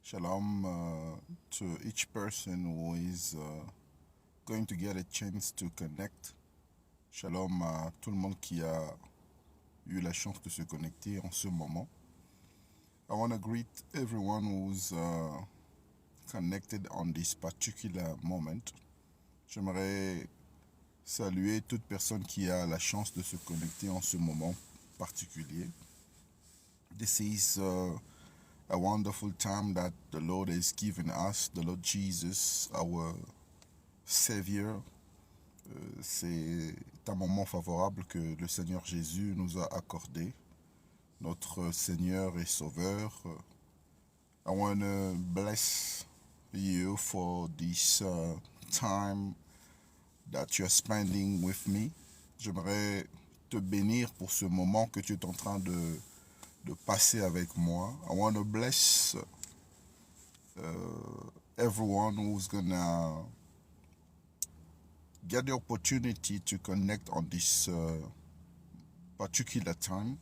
Shalom to each person who is going to get a chance to connect. Shalom à tout le monde qui a eu la chance de se connecter en ce moment. I want to greet everyone who's connected on this particular moment. J'aimerais saluer toute personne qui a la chance de se connecter en ce moment particulier. This is a wonderful time that the Lord has given us, the Lord Jesus, our Savior. C'est un moment favorable que le Seigneur Jésus nous a accordé, notre Seigneur et Sauveur. I want to bless you for this time that you are spending with me. J'aimerais te bénir pour ce moment que tu es en train de passer avec moi. I want to bless everyone who's gonna get the opportunity to connect on this particular time.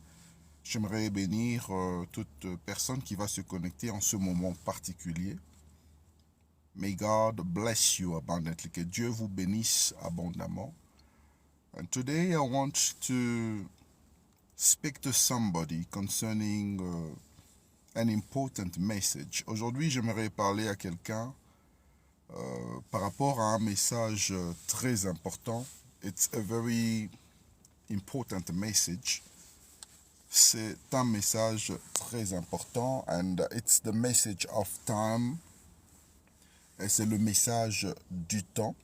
J'aimerais bénir toute personne qui va se connecter en ce moment particulier. May God bless you abundantly. Que Dieu vous bénisse abondamment. And today I want to speak to somebody concerning an important message. Aujourd'hui, j'aimerais parler à quelqu'un par rapport à un message très important. It's a very important message. C'est un message très important and it's the message of time. Et c'est le message du temps.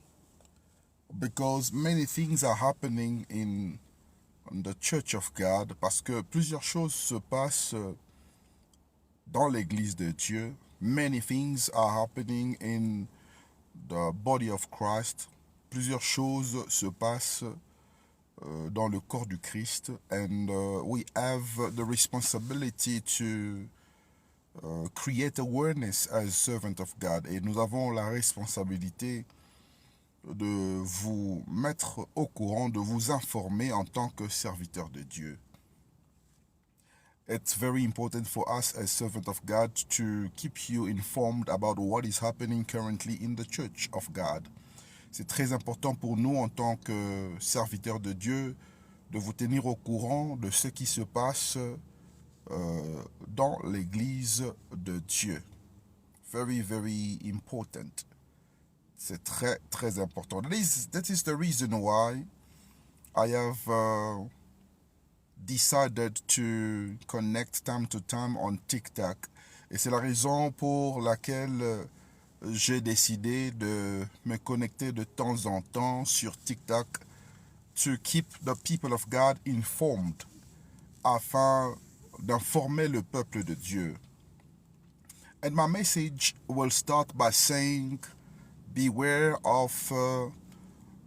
Because many things are happening in the Church of God, parce que plusieurs choses se passent dans l'Église de Dieu. Many things are happening in the body of Christ. Plusieurs choses se passent dans le corps du Christ. And we have the responsibility to create awareness as servant of God. Et nous avons la responsabilité de vous mettre au courant, de vous informer en tant que serviteur de Dieu. It's very important for us as servants of God to keep you informed about what is happening currently in the Church of God. C'est très important pour nous en tant que serviteurs de Dieu de vous tenir au courant de ce qui se passe dans l'Église de Dieu. Very, very important. C'est très, très important. That is the reason why I have decided to connect time to time on TikTok. Et c'est la raison pour laquelle j'ai décidé de me connecter de temps en temps sur TikTok to keep the people of God informed, afin d'informer le peuple de Dieu. And my message will start by saying, beware of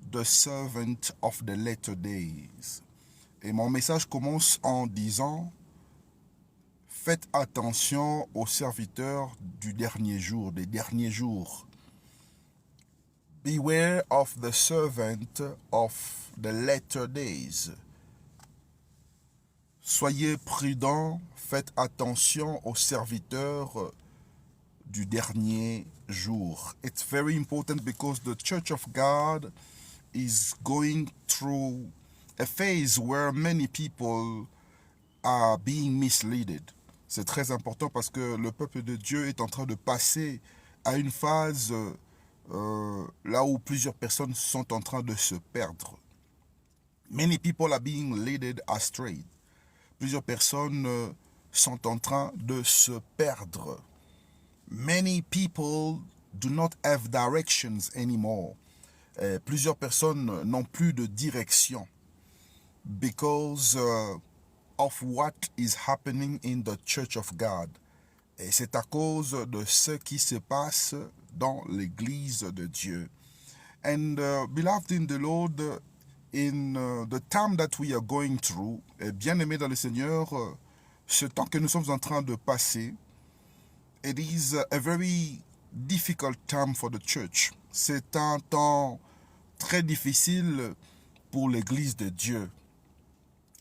the servant of the latter days. Et mon message commence en disant, faites attention aux serviteurs du dernier jour, des derniers jours. Beware of the servant of the latter days. Soyez prudents, faites attention aux serviteurs du dernier jour. It's very important because the Church of God is going through a phase where many people are being misled. C'est très important parce que le peuple de Dieu est en train de passer à une phase là où plusieurs personnes sont en train de se perdre. Many people are being led astray. Plusieurs personnes sont en train de se perdre. Many people do not have directions anymore. Plusieurs personnes n'ont plus de direction because of what is happening in the Church of God. Et c'est à cause de ce qui se passe dans l'Église de Dieu. And beloved in the Lord, in the time that we are going through, bien-aimés dans le Seigneur, ce temps que nous sommes en train de passer, it is a very difficult time for the church. C'est un temps très difficile pour l'Église de Dieu.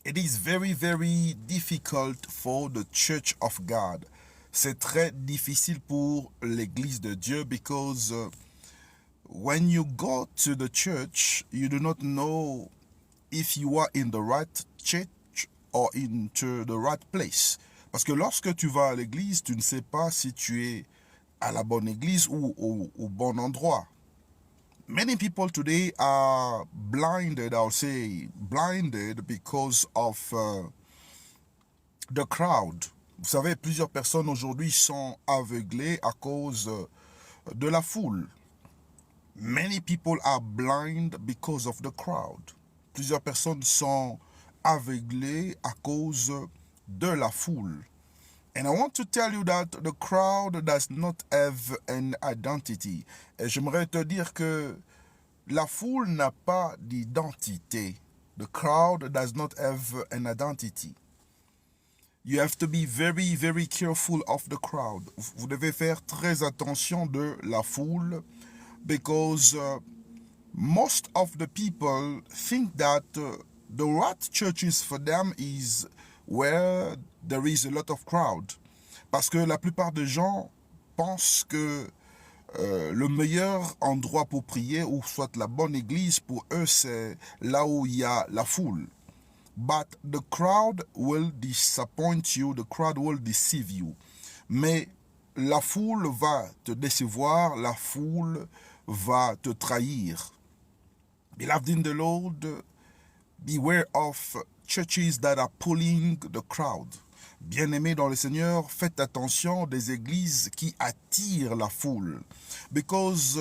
It is very, very difficult for the Church of God. C'est très difficile pour l'église de Dieu because when you go to the church, you do not know if you are in the right church or into the right place. Parce que lorsque tu vas à l'église, tu ne sais pas si tu es à la bonne église ou au bon endroit. Many people today are blinded, I'll say blinded because of the crowd. Vous savez, plusieurs personnes aujourd'hui sont aveuglées à cause de la foule. Many people are blind because of the crowd. Plusieurs personnes sont aveuglées à cause de la foule. And I want to tell you that the crowd does not have an identity. Et j'aimerais te dire que la foule n'a pas d'identité. The crowd does not have an identity. You have to be very, very careful of the crowd. Vous devez faire très attention de la foule because most of the people think that the right churches for them is where there is a lot of crowd. Parce que la plupart des gens pensent que le meilleur endroit pour prier, ou soit la bonne église, pour eux, c'est là où il y a la foule. But the crowd will disappoint you, the crowd will deceive you. Mais la foule va te décevoir, la foule va te trahir. Beloved in the Lord, beware of churches that are pulling the crowd. Bien-aimés dans le Seigneur, faites attention des églises qui attirent la foule. Because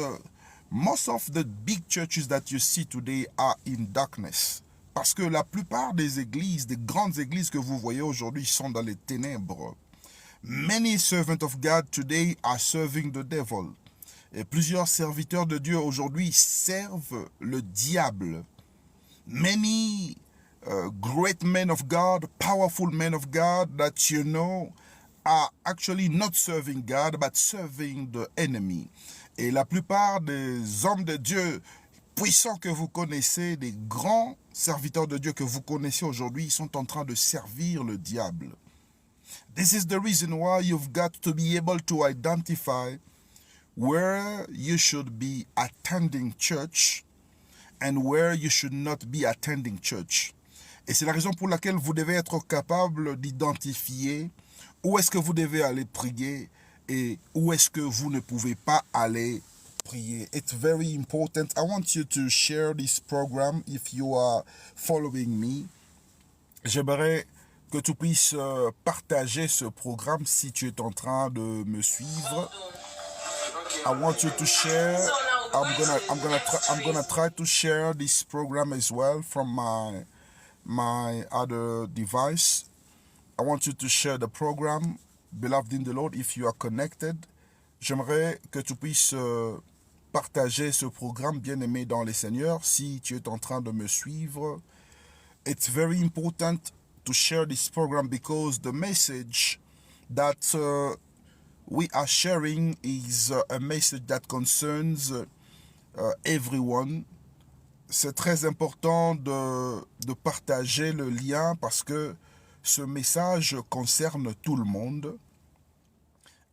most of the big churches that you see today are in darkness. Parce que la plupart des églises, des grandes églises que vous voyez aujourd'hui sont dans les ténèbres. Many servants of God today are serving the devil. Et plusieurs serviteurs de Dieu aujourd'hui servent le diable. Many great men of God, powerful men of God that you know are actually not serving God but serving the enemy. Et la plupart des hommes de Dieu puissants que vous connaissez, des grands serviteurs de Dieu que vous connaissez aujourd'hui, sont en train de servir le diable. This is the reason why you've got to be able to identify where you should be attending church and where you should not be attending church. Et c'est la raison pour laquelle vous devez être capable d'identifier où est-ce que vous devez aller prier et où est-ce que vous ne pouvez pas aller prier. It's very important. I want you to share this program if you are following me. J'aimerais que tu puisses partager ce programme si tu es en train de me suivre. I want you to share. I'm gonna try to share this program as well from my other device. I want you to share the program, beloved in the Lord, if you are connected. J'aimerais que tu puisses partager ce programme, bien-aimé dans les Seigneurs, si tu es en train de me suivre. It's very important to share this program because the message that we are sharing is a message that concerns everyone. C'est très important de partager le lien parce que ce message concerne tout le monde.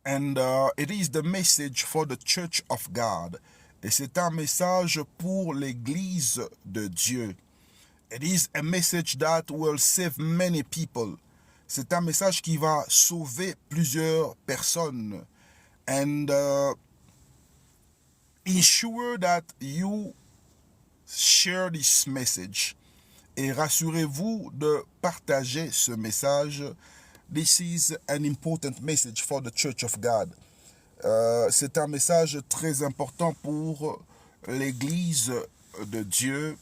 And it is the message for the Church of God. Et c'est un message pour l'Église de Dieu. It is a message that will save many people. C'est un message qui va sauver plusieurs personnes. And ensure that you share this message. Et rassurez-vous de partager ce message. This is an important message for the Church of God. C'est un message très important pour l'Église de Dieu.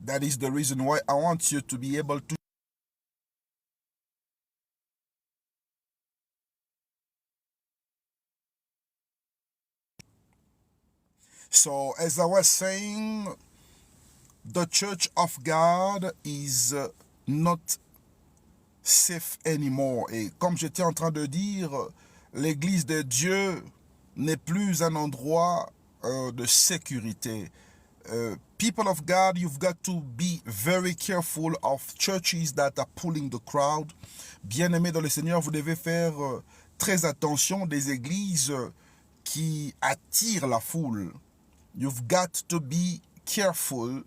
That is the reason why I want you to be able to So, as I was saying, the Church of God is not safe anymore. Et comme j'étais en train de dire, l'Église de Dieu n'est plus un endroit de sécurité. People of God, you've got to be very careful of churches that are pulling the crowd. Bien-aimés dans le Seigneur, vous devez faire très attention des églises qui attirent la foule. You've got to be careful.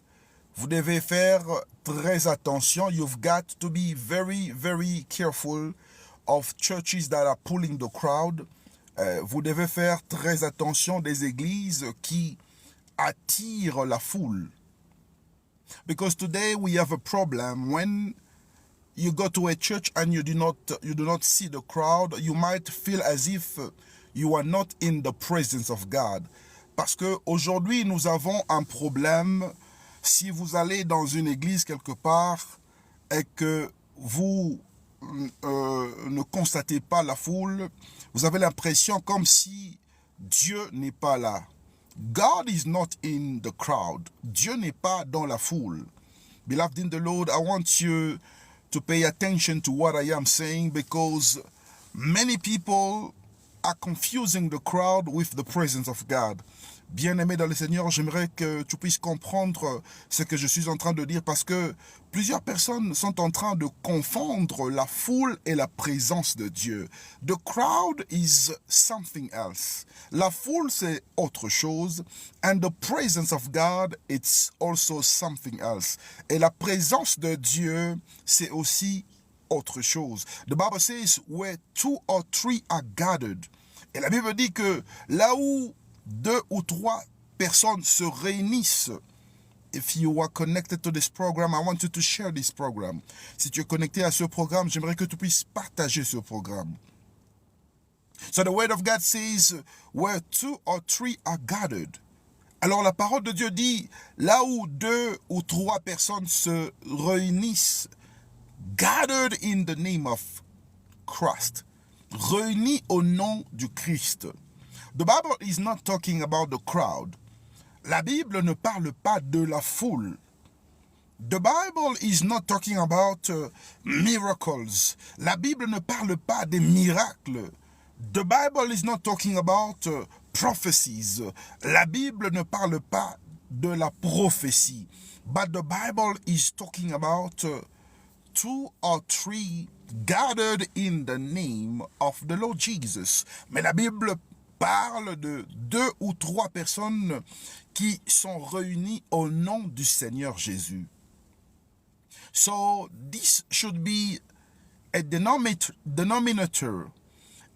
Vous devez faire très attention. You've got to be very, very careful of churches that are pulling the crowd. Vous devez faire très attention des églises qui attirent la foule. Because today we have a problem when you go to a church and you do not see the crowd, you might feel as if you are not in the presence of God. Parce que aujourd'hui nous avons un problème. Si vous allez dans une église quelque part et que vous ne constatez pas la foule, vous avez l'impression comme si Dieu n'est pas là. God is not in the crowd. Dieu n'est pas dans la foule. Beloved in the Lord, I want you to pay attention to what I am saying because many people are confusing the crowd with the presence of God. Bien-aimé dans le Seigneur, j'aimerais que tu puisses comprendre ce que je suis en train de dire parce que plusieurs personnes sont en train de confondre la foule et la présence de Dieu. The crowd is something else. La foule, c'est autre chose. And the presence of God, it's also something else. Et la présence de Dieu, c'est aussi autre chose. The Bible says, where 2 or 3 are gathered. Et la Bible dit que là où 2 ou 3 personnes se réunissent. If you are connected to this program, I want you to share this program. Si tu es connecté à ce programme, j'aimerais que tu puisses partager ce programme. So the word of God says, where 2 or 3 are gathered. Alors la parole de Dieu dit, là où 2 ou 3 personnes se réunissent, gathered in the name of Christ, réunis au nom du Christ. The Bible is not talking about the crowd. La Bible ne parle pas de la foule. The Bible is not talking about miracles. La Bible ne parle pas des miracles. The Bible is not talking about prophecies. La Bible ne parle pas de la prophétie. But the Bible is talking about 2 or 3 gathered in the name of the Lord Jesus. Mais la Bible parle de 2 ou 3 personnes qui sont réunies au nom du Seigneur Jésus. So this should be a denominator.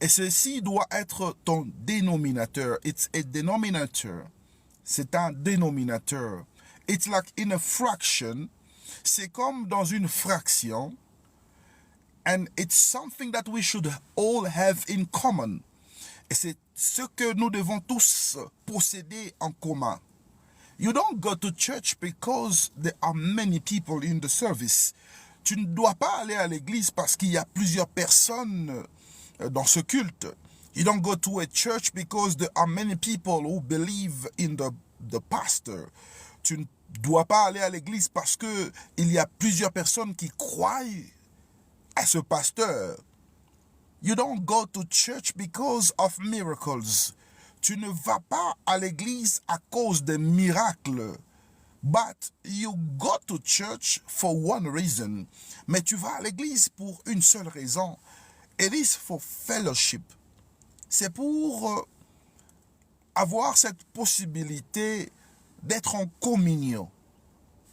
Et ceci doit être ton dénominateur. It's a denominator. C'est un dénominateur. It's like in a fraction. C'est comme dans une fraction. And it's something that we should all have in common. Et c'est ce que nous devons tous posséder en commun. You don't go to church because there are many people in the service. Tu ne dois pas aller à l'église parce qu'il y a plusieurs personnes dans ce culte. You don't go to a church because there are many people who believe in the pastor. Tu ne dois pas aller à l'église parce que il y a plusieurs personnes qui croient à ce pasteur. You don't go to church because of miracles. Tu ne vas pas à l'église à cause des miracles. But you go to church for one reason. Mais tu vas à l'église pour une seule raison. It is for fellowship. C'est pour avoir cette possibilité d'être en communion.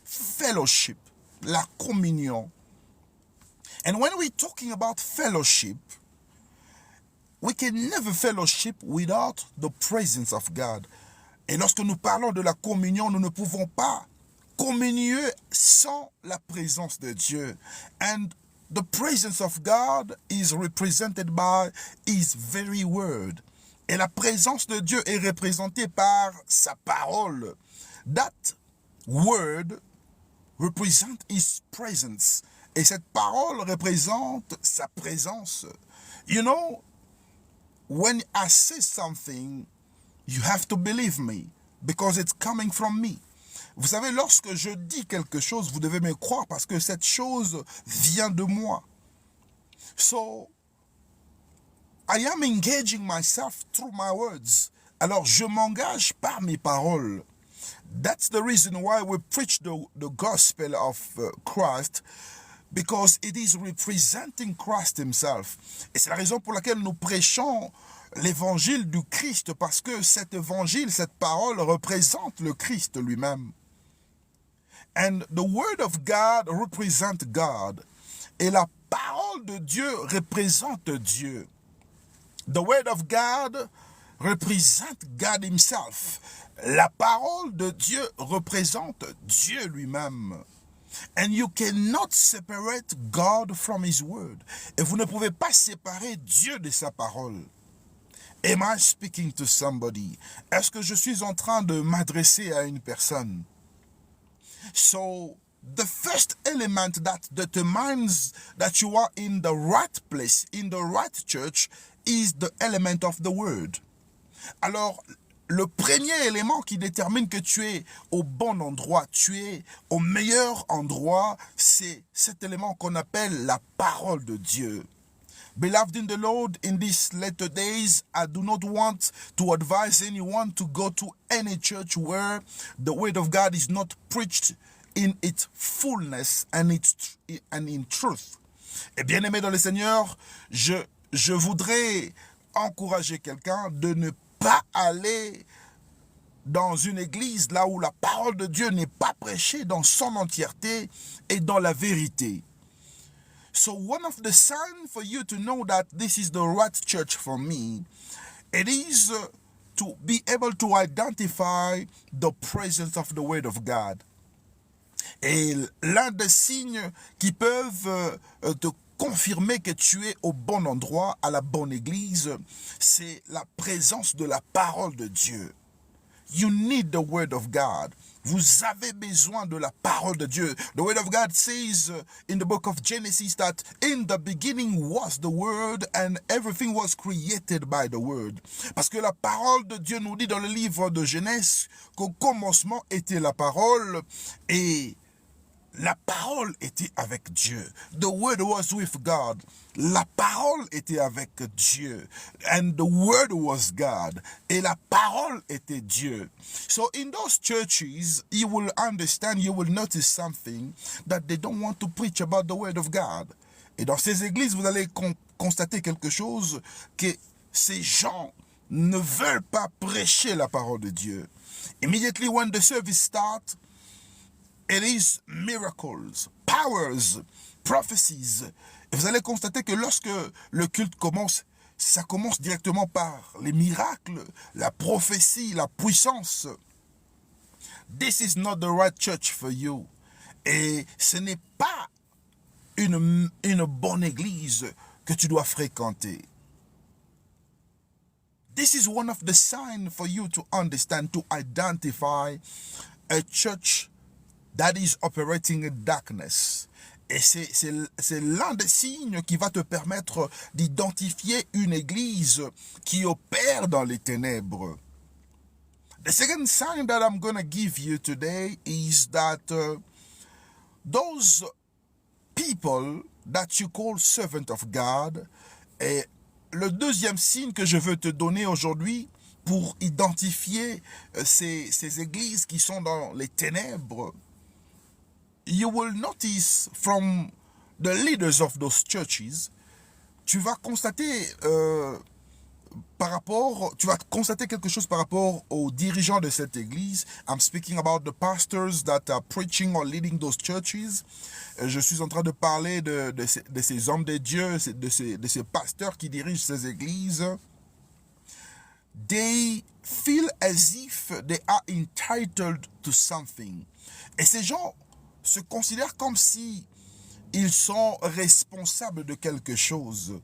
Fellowship, la communion. And when we're talking about fellowship, we can never fellowship without the presence of God. Et lorsque nous parlons de la communion, nous ne pouvons pas communier sans la présence de Dieu. And the presence of God is represented by His very word. Et la présence de Dieu est représentée par sa parole. That word represents His presence. Et cette parole représente sa présence. You know, when I say something, you have to believe me because it's coming from me. Vous savez, lorsque je dis quelque chose, vous devez me croire parce que cette chose vient de moi. So, I am engaging myself through my words. Alors, je m'engage par mes paroles. That's the reason why we preach the gospel of Christ. because it is representing Christ himself. Et c'est la raison pour laquelle nous prêchons l'évangile du Christ, parce que cet évangile, cette parole représente le Christ lui-même. And the word of God represents God. Et la parole de Dieu représente Dieu. The word of God represents God himself. La parole de Dieu représente Dieu lui-même. And you cannot separate God from his word. Et vous ne pouvez pas séparer Dieu de sa parole. Am I speaking to somebody? Est-ce que je suis en train de m'adresser à une personne? So, the first element that determines that you are in the right place, in the right church, is the element of the word. Alors, le premier élément qui détermine que tu es au bon endroit, tu es au meilleur endroit, c'est cet élément qu'on appelle la parole de Dieu. Beloved in the Lord, in these latter days, I do not want to advise anyone to go to any church where the word of God is not preached in its fullness and in truth. Et bien aimé dans le Seigneur, je voudrais encourager quelqu'un de ne pas aller dans une église là où la parole de Dieu n'est pas prêchée dans son entièreté et dans la vérité. So one of the signs for you to know that this is the right church for me, it is to be able to identify the presence of the word of God. Et l'un des signes qui peuvent te confirmer que tu es au bon endroit, à la bonne église, c'est la présence de la parole de Dieu. You need the word of God. Vous avez besoin de la parole de Dieu. The word of God says in the book of Genesis that in the beginning was the word and everything was created by the word. Parce que la parole de Dieu nous dit dans le livre de Genèse qu'au commencement était la parole et la parole était avec Dieu. The word was with God. La parole était avec Dieu. And the word was God. Et la parole était Dieu. So in those churches, you will understand, you will notice something that they don't want to preach about the word of God. Et dans ces églises, vous allez constater quelque chose, que ces gens ne veulent pas prêcher la parole de Dieu. Immediately when the service starts, it is miracles, powers, prophecies. Et vous allez constater que lorsque le culte commence, ça commence directement par les miracles, la prophétie, la puissance. This is not the right church for you. Et ce n'est pas une bonne église que tu dois fréquenter. This is one of the signs for you to understand, to identify a church that is operating in darkness. Et c'est l'un des signes qui va te permettre d'identifier une église qui opère dans les ténèbres. The second sign that I'm going to give you today is that those people that you call servant of God, et le deuxième signe que je veux te donner aujourd'hui pour identifier ces églises qui sont dans les ténèbres, you will notice from the leaders of those churches, tu vas constater quelque chose par rapport aux dirigeants de cette église. I'm speaking about the pastors that are preaching or leading those churches. Je suis en train de parler de ces hommes de Dieu, de ces pasteurs qui dirigent ces églises. They feel as if they are entitled to something. Et ces gens se considèrent comme si ils sont responsables de quelque chose.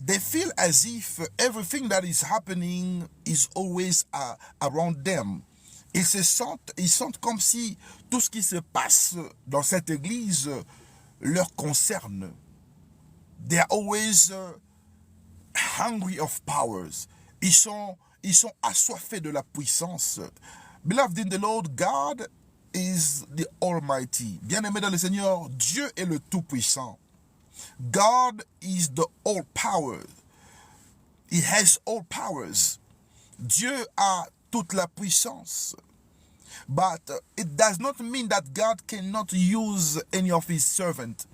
They feel as if everything that is happening is always around them. Ils sentent comme si tout ce qui se passe dans cette église leur concerne. They are always hungry of powers. Ils sont assoiffés de la puissance. Beloved in the Lord, God is the Almighty. Bien-aimé dans le Seigneur, Dieu est le Tout-Puissant. God is the all-power. He has all powers. Dieu a toute la puissance. But it does not mean that God cannot use any of his servants.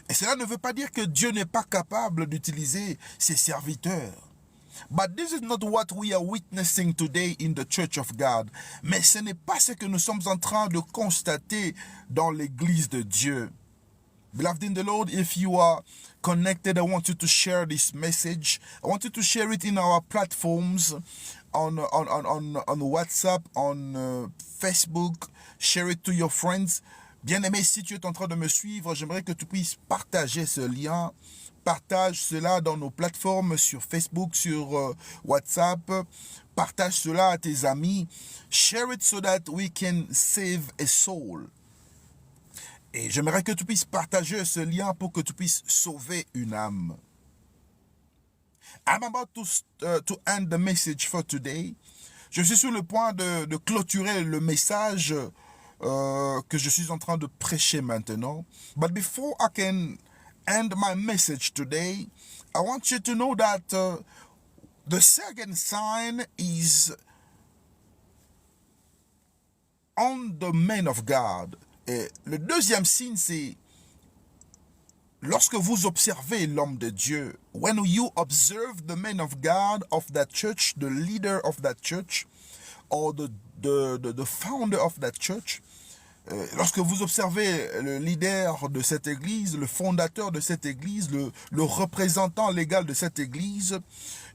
Et cela ne veut pas dire que Dieu n'est pas capable d'utiliser ses serviteurs. But this is not what we are witnessing today in the Church of God. Mais ce n'est pas ce que nous sommes en train de constater dans l'Église de Dieu. Beloved in the Lord, if you are connected, I want you to share this message. I want you to share it in our platforms on WhatsApp, on Facebook. Share it to your friends. Bien-aimé, si tu es en train de me suivre, j'aimerais que tu puisses partager ce lien. Partage cela dans nos plateformes sur Facebook, sur WhatsApp. Partage cela à tes amis. Share it so that we can save a soul. Et j'aimerais que tu puisses partager ce lien pour que tu puisses sauver une âme. I'm about to end the message for today. Je suis sur le point de clôturer le message que je suis en train de prêcher maintenant. But before I can end my message today, I want you to know that the second sign is on the man of God. Et le deuxième signe, c'est lorsque vous observez l'homme de Dieu. When you observe the man of God of that church, the leader of that church, or the founder of that church, lorsque vous observez le leader de cette église, le fondateur de cette église, le représentant légal de cette église,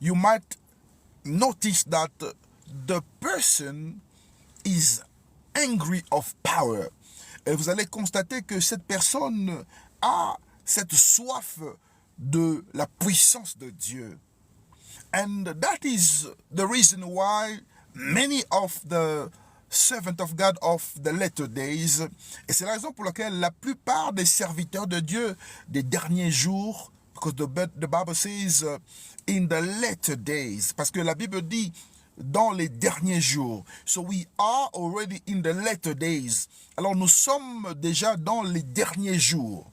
you might notice that the person is angry of power. Et vous allez constater que cette personne a cette soif de la puissance de Dieu. And that is the reason why many of the servants of God of the latter days, et c'est la raison pour laquelle la plupart des serviteurs de Dieu des derniers jours, because the Bible says in the latter days, parce que la Bible dit dans les derniers jours. So we are already in the latter days. Alors nous sommes déjà dans les derniers jours.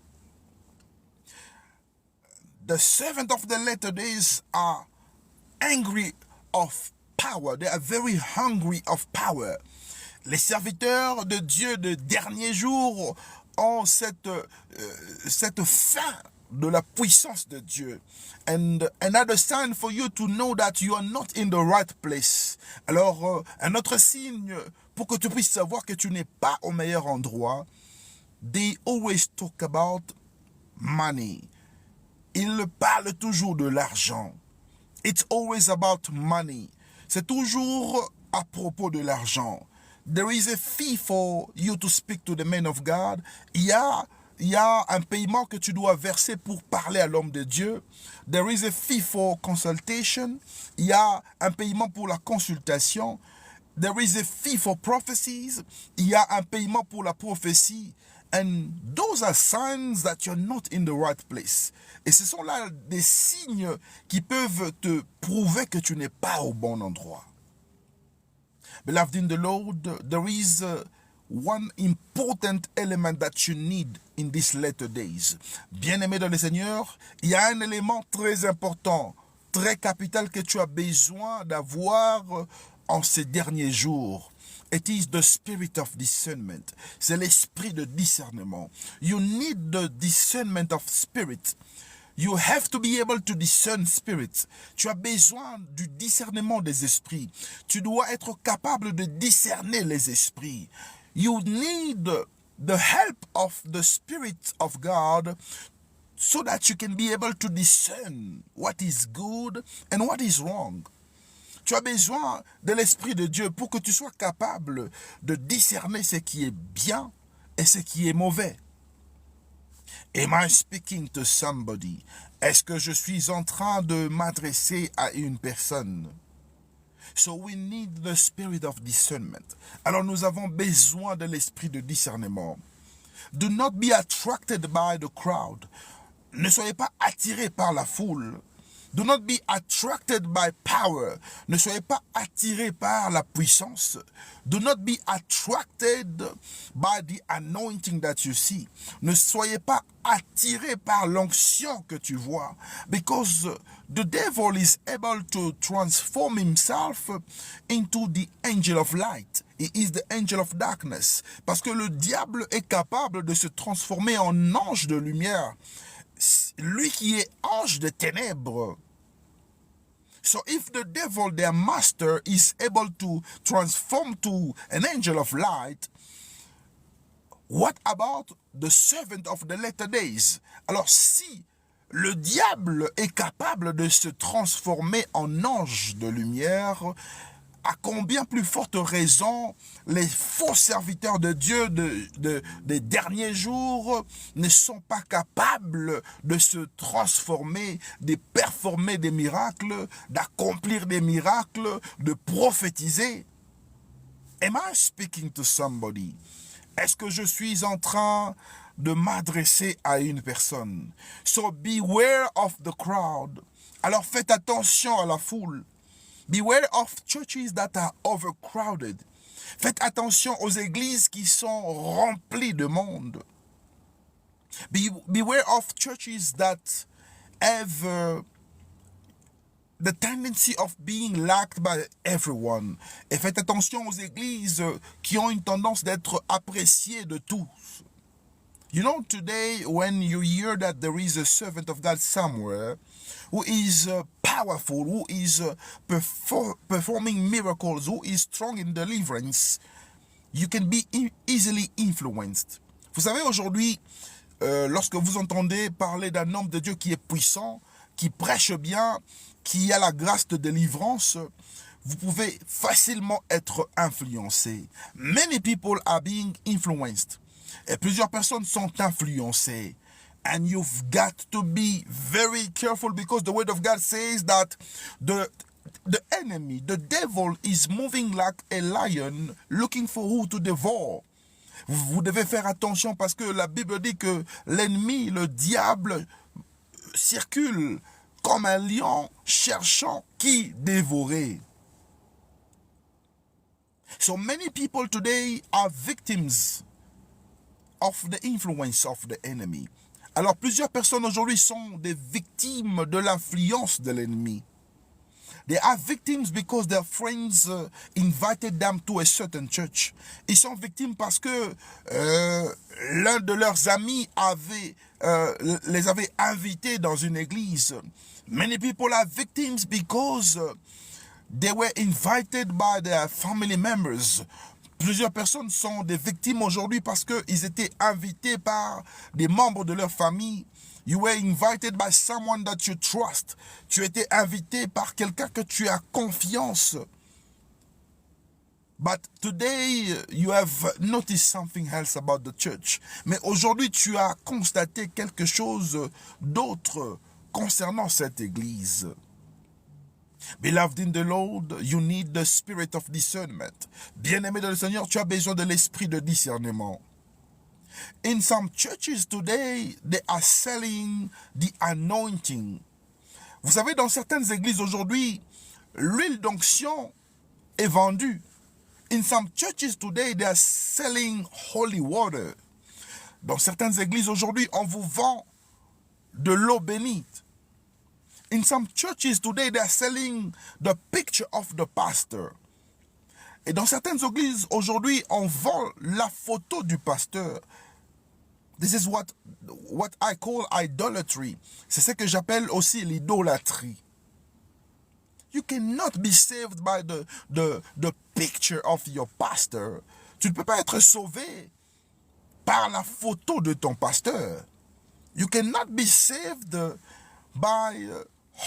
The servants of the latter days are angry of power. They are very hungry of power. Les serviteurs de Dieu de derniers jours ont cette faim de la puissance de Dieu. And another sign for you to know that you are not in the right place. Alors, un autre signe pour que tu puisses savoir que tu n'es pas au meilleur endroit. They always talk about money. Ils parlent toujours de l'argent. It's always about money. C'est toujours à propos de l'argent. There is a fee for you to speak to the man of God. Il y a un paiement que tu dois verser pour parler à l'homme de Dieu. There is a fee for consultation. Il y a un paiement pour la consultation. There is a fee for prophecies. Il y a un paiement pour la prophétie. And those are signs that you're not in the right place. Et ce sont là des signes qui peuvent te prouver que tu n'es pas au bon endroit. Beloved in the Lord, there is one important element that you need in these latter days. Bien-aimé dans le Seigneur, il y a un élément très important, très capital que tu as besoin d'avoir en ces derniers jours. It is the spirit of discernment. C'est l'esprit de discernement. You need the discernment of spirit. You have to be able to discern spirits. Tu as besoin du discernement des esprits. Tu dois être capable de discerner les esprits. You need the help of the Spirit of God so that you can be able to discern what is good and what is wrong. Tu as besoin de l'Esprit de Dieu pour que tu sois capable de discerner ce qui est bien et ce qui est mauvais. Am I speaking to somebody? Est-ce que je suis en train de m'adresser à une personne? So we need the spirit of discernment. Alors nous avons besoin de l'esprit de discernement. Do not be attracted by the crowd. Ne soyez pas attirés par la foule. Do not be attracted by power. Ne soyez pas attirés par la puissance. Do not be attracted by the anointing that you see. Ne soyez pas attirés par l'onction que tu vois. Because the devil is able to transform himself into the angel of light. He is the angel of darkness. Parce que le diable est capable de se transformer en ange de lumière. Lui qui est ange de ténèbres. So if the devil, their master, is able to transform to an angel of light, what about the servant of the latter days? Alors si le diable est capable de se transformer en ange de lumière, à combien plus forte raison les faux serviteurs de Dieu des derniers jours ne sont pas capables de se transformer, de performer des miracles, d'accomplir des miracles, de prophétiser. Am I speaking to somebody? Est-ce que je suis en train de m'adresser à une personne? So beware of the crowd. Alors faites attention à la foule. Beware of churches that are overcrowded. Faites attention aux églises qui sont remplies de monde. Beware of churches that have the tendency of being liked by everyone. Et faites attention aux églises qui ont une tendance d'être appréciées de tous. You know, today, when you hear that there is a servant of God somewhere who is powerful, who is performing miracles, who is strong in deliverance, you can be easily influenced. Vous savez, aujourd'hui, lorsque vous entendez parler d'un homme de Dieu qui est puissant, qui prêche bien, qui a la grâce de délivrance, vous pouvez facilement être influencé. Many people are being influenced. Et plusieurs personnes sont influencées. And you've got to be very careful because the word of God says that the enemy, the devil is moving like a lion looking for who to devour. Vous devez faire attention parce que la Bible dit que l'ennemi, le diable, circule comme un lion cherchant qui dévorer. So many people today are victims of the influence of the enemy. Alors plusieurs personnes aujourd'hui sont des victimes de l'influence de l'ennemi. They are victims because their friends invited them to a certain church. Ils sont victimes parce que l'un de leurs amis les avait invités dans une église. Many people are victims because they were invited by their family members. Plusieurs personnes sont des victimes aujourd'hui parce qu'ils étaient invités par des membres de leur famille. You were invited by someone that you trust. Tu étais invité par quelqu'un que tu as confiance. But today you have noticed something else about the church. Mais aujourd'hui tu as constaté quelque chose d'autre concernant cette église. Beloved in the Lord, you need the spirit of discernment. Bien-aimé dans le Seigneur, tu as besoin de l'esprit de discernement. In some churches today, they are selling the anointing. Vous savez, dans certaines églises aujourd'hui, l'huile d'onction est vendue. In some churches today, they are selling holy water. Dans certaines églises aujourd'hui, on vous vend de l'eau bénite. In some churches today, they are selling the picture of the pastor. Et dans certaines églises aujourd'hui, on vend la photo du pasteur. This is what I call idolatry. C'est ce que j'appelle aussi l'idolâtrie. You cannot be saved by the picture of your pastor. Tu ne peux pas être sauvé par la photo de ton pasteur. You cannot be saved by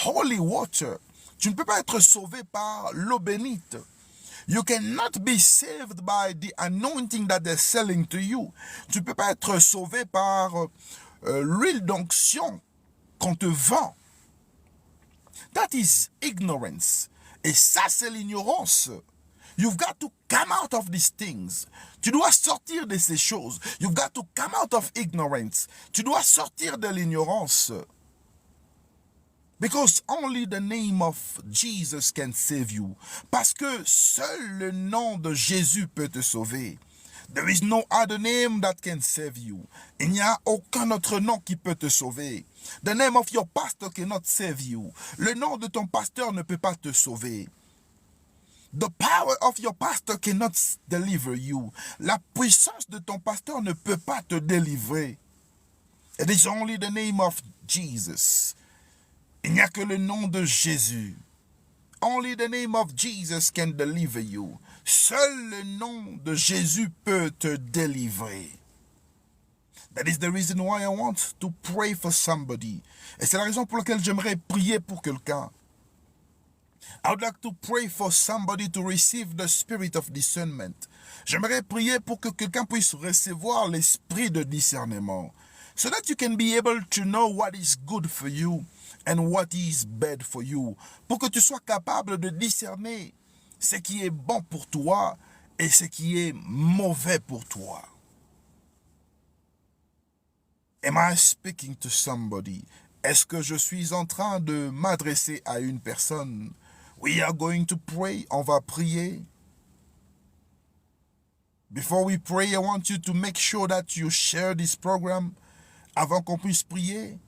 holy water. Tu ne peux pas être sauvé par l'eau bénite. You cannot be saved by the anointing that they're selling to you. Tu ne peux pas être sauvé par l'huile d'onction qu'on te vend. That is ignorance. Et ça, c'est l'ignorance. You've got to come out of these things. Tu dois sortir de ces choses. You've got to come out of ignorance. Tu dois sortir de l'ignorance. Because only the name of Jesus can save you. Parce que seul le nom de Jésus peut te sauver. There is no other name that can save you. Il n'y a aucun autre nom qui peut te sauver. The name of your pastor cannot save you. Le nom de ton pasteur ne peut pas te sauver. The power of your pastor cannot deliver you. La puissance de ton pasteur ne peut pas te délivrer. It is only the name of Jesus. Il n'y a que le nom de Jésus. Only the name of Jesus can deliver you. Seul le nom de Jésus peut te délivrer. That is the reason why I want to pray for somebody. Et c'est la raison pour laquelle j'aimerais prier pour quelqu'un. I would like to pray for somebody to receive the spirit of discernment. J'aimerais prier pour que quelqu'un puisse recevoir l'esprit de discernement. So that you can be able to know what is good for you and what is bad for you. Pour que tu sois capable de discerner ce qui est bon pour toi et ce qui est mauvais pour toi. Am I speaking to somebody? Est-ce que je suis en train de m'adresser à une personne? We are going to pray. On va prier. Before we pray, I want you to make sure that you share this program. Avant qu'on puisse prier,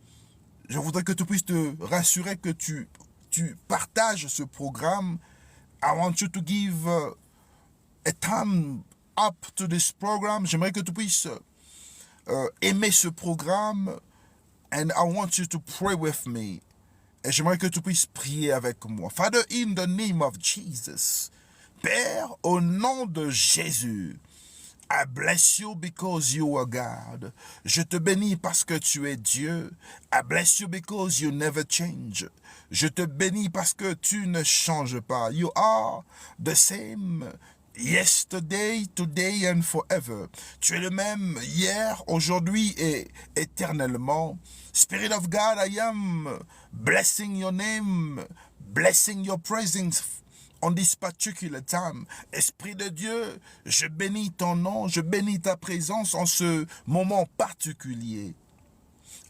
je voudrais que tu puisses te rassurer que tu partages ce programme. I want you to give a thumb up to this program. J'aimerais que tu puisses aimer ce programme. And I want you to pray with me. Et j'aimerais que tu puisses prier avec moi. Father, in the name of Jesus. Père, au nom de Jésus. I bless you because you are God. Je te bénis parce que tu es Dieu. I bless you because you never change. Je te bénis parce que tu ne changes pas. You are the same yesterday, today and forever. Tu es le même hier, aujourd'hui et éternellement. Spirit of God, I am blessing your name, blessing your presence on this particular time. Esprit de Dieu, je bénis ton nom, je bénis ta présence en ce moment particulier.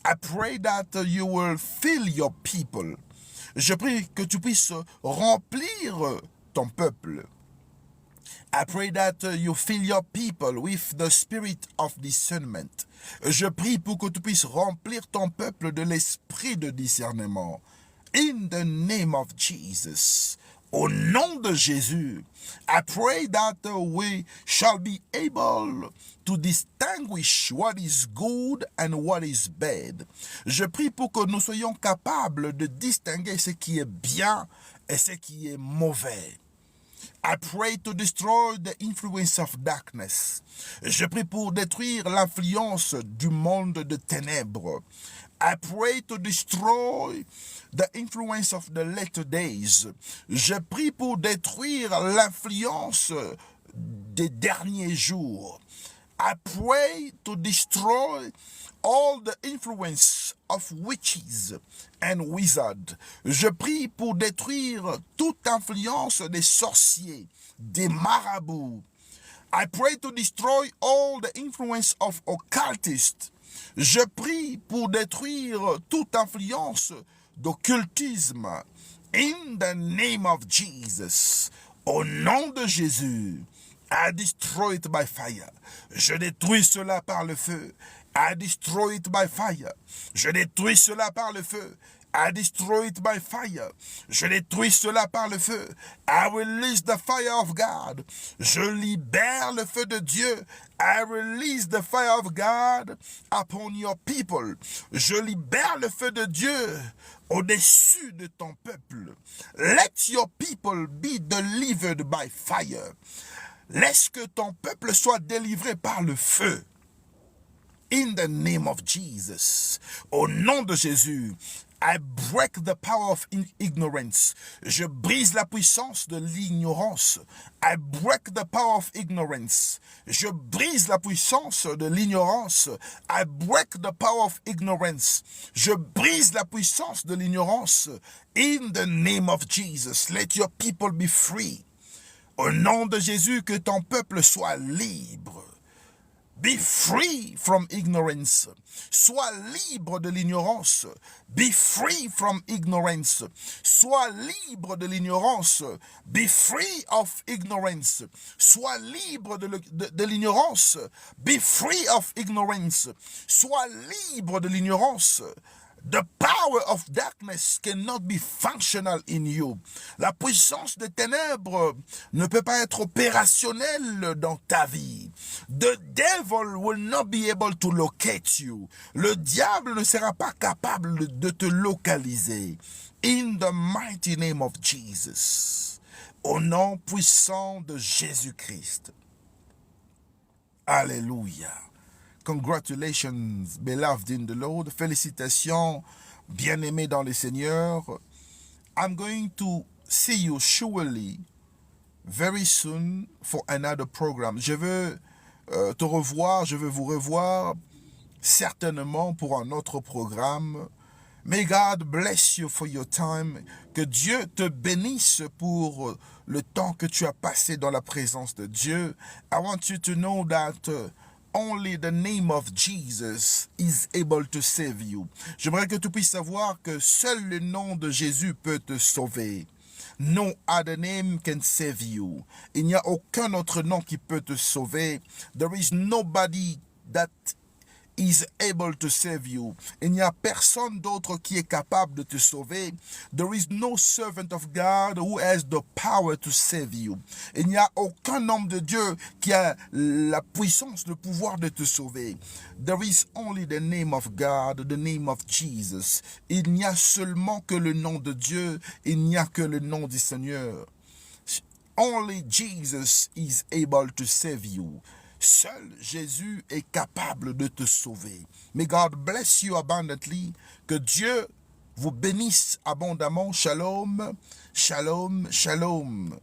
I pray that you will fill your people. Je prie que tu puisses remplir ton peuple. I pray that you fill your people with the spirit of discernment. Je prie pour que tu puisses remplir ton peuple de l'esprit de discernement. In the name of Jesus. Au nom de Jésus, I pray that we shall be able to distinguish what is good and what is bad. Je prie pour que nous soyons capables de distinguer ce qui est bien et ce qui est mauvais. I pray to destroy the influence of darkness. Je prie pour détruire l'influence du monde de ténèbres. I pray to destroy the influence of the latter days. Je prie pour détruire l'influence des derniers jours. I pray to destroy all the influence of witches and wizards. Je prie pour détruire toute influence des sorciers, des marabouts. I pray to destroy all the influence of occultists. Je prie pour détruire toute influence d'occultisme. In the name of Jesus. Au nom de Jésus. I destroy it by fire. Je détruis cela par le feu. I destroy it by fire. Je détruis cela par le feu. I destroy it by fire. Je détruis cela par le feu. I release the fire of God. Je libère le feu de Dieu. I release the fire of God upon your people. Je libère le feu de Dieu au-dessus de ton peuple. Let your people be delivered by fire. Laisse que ton peuple soit délivré par le feu. In the name of Jesus. Au nom de Jésus. I break the power of ignorance. Je brise la puissance de l'ignorance. I break the power of ignorance. Je brise la puissance de l'ignorance. I break the power of ignorance. Je brise la puissance de l'ignorance. In the name of Jesus, let your people be free. Au nom de Jésus, que ton peuple soit libre. Be free from ignorance. Sois libre de l'ignorance. Be free from ignorance. Sois libre de l'ignorance. Be free of ignorance. Sois libre de l'ignorance. Be free of ignorance. Sois libre de l'ignorance. The power of darkness cannot be functional in you. La puissance des ténèbres ne peut pas être opérationnelle dans ta vie. The devil will not be able to locate you. Le diable ne sera pas capable de te localiser. In the mighty name of Jesus. Au nom puissant de Jésus-Christ. Alléluia. Congratulations, beloved in the Lord. Félicitations, bien-aimés dans le Seigneur. I'm going to see you surely very soon for another program. Je veux te revoir, je veux vous revoir certainement pour un autre programme. May God bless you for your time. Que Dieu te bénisse pour le temps que tu as passé dans la présence de Dieu. I want you to know that only the name of Jesus is able to save you. J'aimerais que tu puisses savoir que seul le nom de Jésus peut te sauver. No other name can save you. Il n'y a aucun autre nom qui peut te sauver. There is nobody that is able to save you. Il n'y a personne d'autre qui est capable de te sauver. There is no servant of God who has the power to save you. Il n'y a aucun homme de Dieu qui a la puissance, le pouvoir de te sauver. There is only the name of God, the name of Jesus. Il n'y a seulement que le nom de Dieu, il n'y a que le nom du Seigneur. Only Jesus is able to save you. Seul Jésus est capable de te sauver. May God bless you abundantly. Que Dieu vous bénisse abondamment. Shalom, shalom, shalom.